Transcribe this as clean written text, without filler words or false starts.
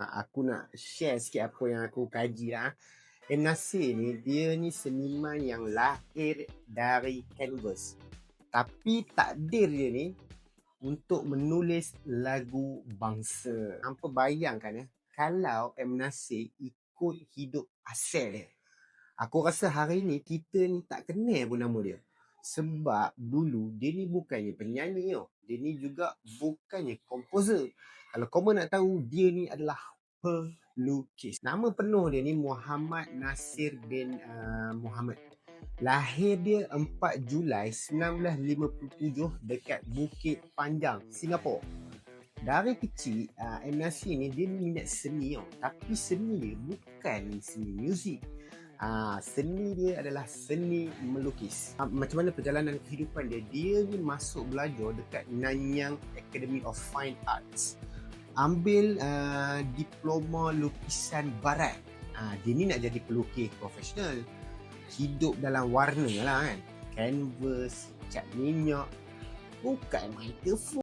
Aku nak share sikit apa yang aku kaji lah. M. Nasir ni, dia ni seniman yang lahir dari kanvas. Tapi takdir dia ni untuk menulis lagu bangsa. Hampa bayangkan kalau M. Nasir ikut hidup asal dia. Aku rasa hari ni kita ni tak kenal pun nama dia. Sebab dulu dia ni bukannya penyanyi tau. Dia ni juga bukannya komposer. Kalau korang nak tahu, dia ni adalah pelukis. Nama penuh dia ni Muhammad Nasir bin Muhammad. Lahir dia 4 Julai 1957 dekat Bukit Panjang, Singapura. Dari kecil, M. Nasir ni dia minat seni tau. Tapi seni dia bukan seni muzik. Seni dia adalah seni melukis. Macam mana perjalanan kehidupan dia? Dia ni masuk belajar dekat Nanyang Academy of Fine Arts. Ambil diploma lukisan barat. Dia ni nak jadi pelukis profesional. Hidup dalam warna lah kan. Canvas, cat minyak. Bukan microphone.